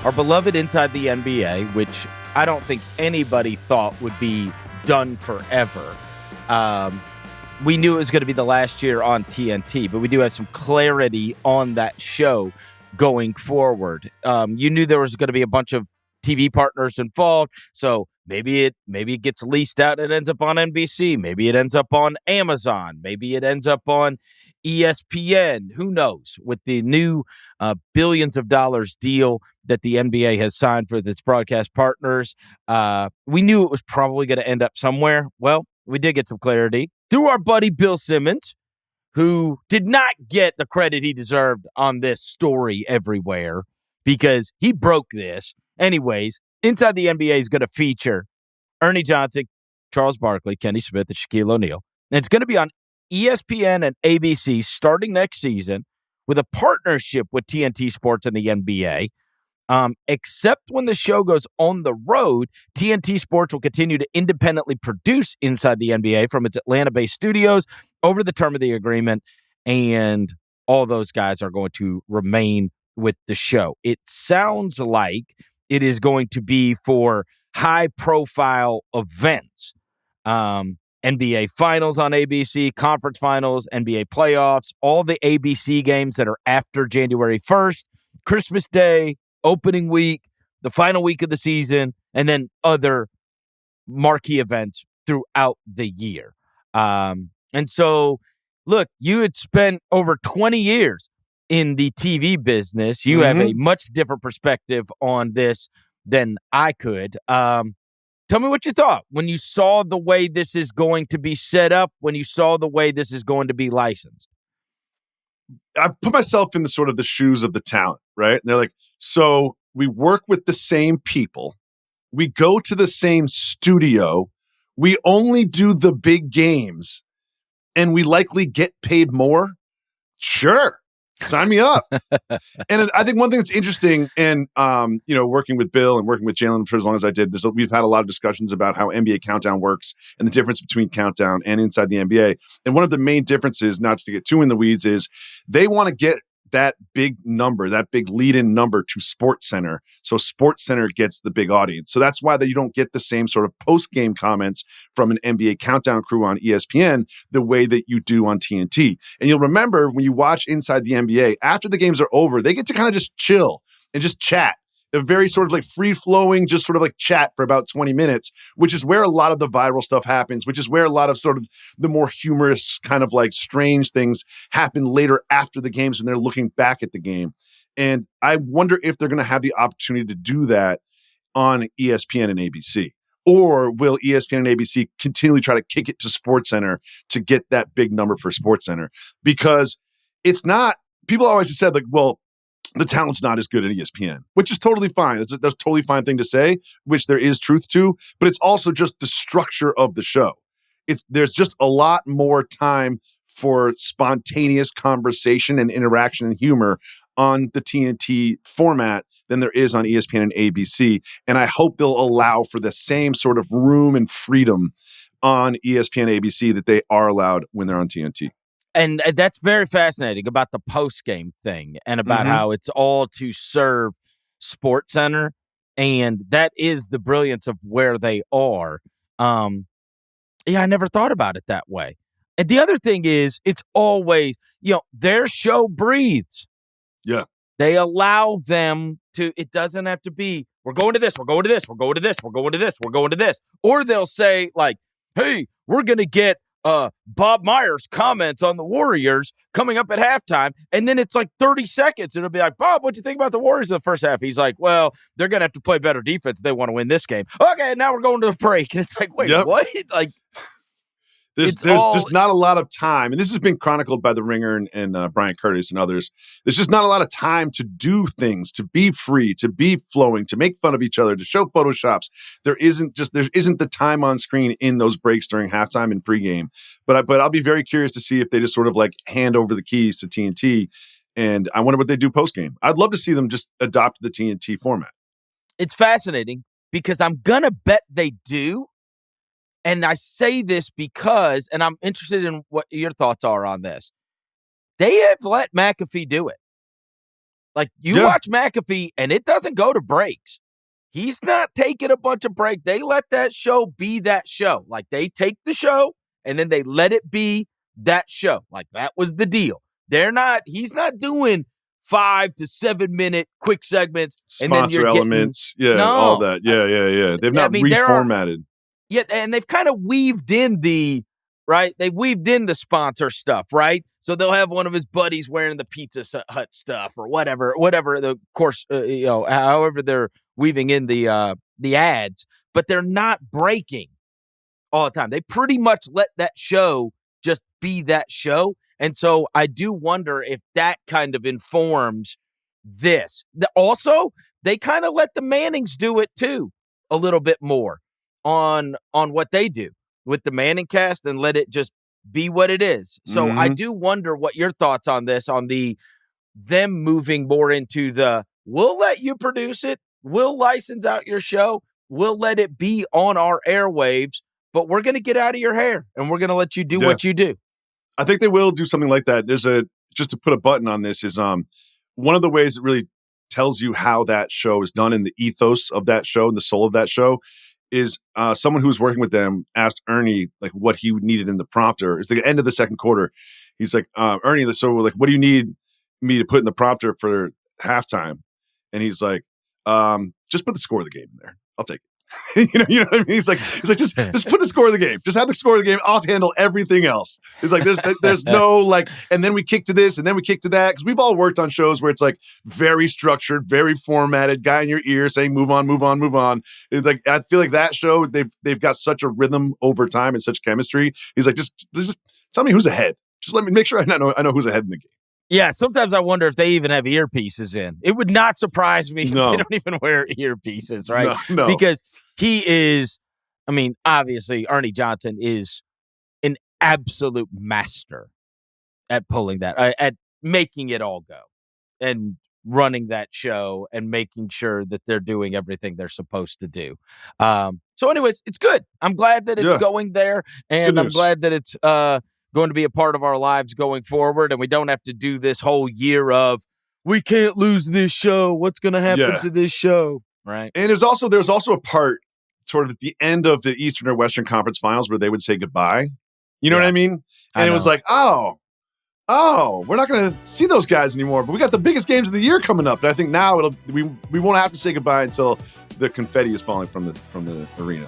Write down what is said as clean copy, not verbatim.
our beloved Inside the NBA, which I don't think anybody thought would be done forever. We knew it was going to be the last year on TNT, but we do have some clarity on that show going forward. You knew there was going to be a bunch of TV partners involved, so maybe it gets leased out and it ends up on NBC. Maybe it ends up on Amazon. Maybe it ends up on ESPN. Who knows? With the new billions of dollars deal that the NBA has signed with its broadcast partners, we knew it was probably going to end up somewhere. Well, we did get some clarity through our buddy Bill Simmons, who did not get the credit he deserved on this story everywhere because he broke this. Anyways, Inside the NBA is going to feature Ernie Johnson, Charles Barkley, Kenny Smith, and Shaquille O'Neal. And it's going to be on ESPN and ABC starting next season with a partnership with TNT Sports and the NBA. Except when the show goes on the road, TNT Sports will continue to independently produce Inside the NBA from its Atlanta-based studios over the term of the agreement, and all those guys are going to remain with the show. It sounds like it is going to be for high-profile events. NBA Finals on ABC, Conference Finals, NBA Playoffs, all the ABC games that are after January 1st, Christmas Day, opening week, the final week of the season, and then other marquee events throughout the year. And so, look, you had spent over 20 years in the TV business. You have a much different perspective on this than I could. Tell me what you thought when you saw the way this is going to be set up, when you saw the way this is going to be licensed. I put myself in the sort of the shoes of the talent, right? And they're like, so we work with the same people. We go to the same studio. We only do the big games and we likely get paid more. Sure. Sign me up. And I think one thing that's interesting, and working with Bill and working with Jalen for as long as I did, we've had a lot of discussions about how NBA Countdown works and the difference between Countdown and Inside the NBA. And one of the main differences, not to get too in the weeds, is they want to get that big number, that big lead-in number to SportsCenter. So SportsCenter gets the big audience. So that's why you don't get the same sort of post-game comments from an NBA Countdown crew on ESPN the way that you do on TNT. And you'll remember when you watch Inside the NBA, after the games are over, they get to kind of just chill and just chat. A very sort of like free-flowing, just sort of like chat for about 20 minutes, which is where a lot of the viral stuff happens, which is where a lot of sort of the more humorous kind of like strange things happen later after the games when they're looking back at the game. And I wonder if they're going to have the opportunity to do that on ESPN and ABC. Or will ESPN and ABC continually try to kick it to SportsCenter to get that big number for SportsCenter? Because it's not, people always have said like, well, the talent's not as good at ESPN, which is totally fine. That's a totally fine thing to say, which there is truth to, but it's also just the structure of the show. There's just a lot more time for spontaneous conversation and interaction and humor on the TNT format than there is on ESPN and ABC. And I hope they'll allow for the same sort of room and freedom on ESPN and ABC that they are allowed when they're on TNT. And that's very fascinating about the post-game thing and about how it's all to serve SportsCenter. And that is the brilliance of where they are. I never thought about it that way. And the other thing is, it's always, their show breathes. Yeah. They allow them to, it doesn't have to be, we're going to this, we're going to this, we're going to this, we're going to this, we're going to this. Or they'll say like, hey, we're going to get Bob Myers comments on the Warriors coming up at halftime, and then it's like 30 seconds. It'll be like, Bob, what'd you think about the Warriors in the first half? He's like, well, they're going to have to play better defense if they want to win this game. Okay, now we're going to the break. And it's like, wait, what? Like, There's just not a lot of time. And this has been chronicled by The Ringer and Brian Curtis and others. There's just not a lot of time to do things, to be free, to be flowing, to make fun of each other, to show Photoshops. There isn't the time on screen in those breaks during halftime and pregame. But I'll be very curious to see if they just sort of like hand over the keys to TNT. And I wonder what they do postgame. I'd love to see them just adopt the TNT format. It's fascinating because I'm going to bet they do. And I say this because, and I'm interested in what your thoughts are on this. They have let McAfee do it. Like, you watch McAfee, and it doesn't go to breaks. He's not taking a bunch of breaks. They let that show be that show. Like, they take the show, and then they let it be that show. Like, that was the deal. He's not doing 5 to 7 minute quick segments. And then Sponsor elements. All that. Yeah. They've not reformatted. Yeah, and they've kind of weaved in they've weaved in the sponsor stuff, right? So they'll have one of his buddies wearing the Pizza Hut stuff or whatever, of course, however they're weaving in the ads, but they're not breaking all the time. They pretty much let that show just be that show. And so I do wonder if that kind of informs this. Also, they kind of let the Mannings do it too a little bit more on what they do with the Manning cast and let it just be what it is. So I do wonder what your thoughts on this, on them moving more into we'll let you produce it, we'll license out your show, we'll let it be on our airwaves, but we're going to get out of your hair and we're going to let you do what you do. I think they will do something like that. Just to put a button on this is one of the ways it really tells you how that show is done and the ethos of that show and the soul of that show is someone who was working with them asked Ernie like what he needed in the prompter. It's the end of the second quarter. He's like, Ernie, what do you need me to put in the prompter for halftime? And he's like, just put the score of the game in there. I'll take it. you know what I mean? He's like, just put the score of the game. Just have the score of the game. I'll handle everything else. It's like, there's no like, and then we kick to this and then we kick to that. Cause we've all worked on shows where it's like very structured, very formatted, guy in your ear saying, move on, move on, move on. It's like, I feel like that show, they've got such a rhythm over time and such chemistry. He's like, just tell me who's ahead. Just let me make sure I know who's ahead in the game. Yeah, sometimes I wonder if they even have earpieces in. It would not surprise me if they don't even wear earpieces, right? No. Because he is, obviously, Ernie Johnson is an absolute master at pulling that, at making it all go and running that show and making sure that they're doing everything they're supposed to do. So anyways, it's good. I'm glad that it's going there, and I'm glad that it's going to be a part of our lives going forward, and we don't have to do this whole year of we can't lose this show. What's going to happen to this show? Right. And there's also a part sort of at the end of the Eastern or Western Conference Finals where they would say goodbye. You know what I mean? And it was like, oh, we're not going to see those guys anymore, but we got the biggest games of the year coming up. And I think now we won't have to say goodbye until the confetti is falling from the arena.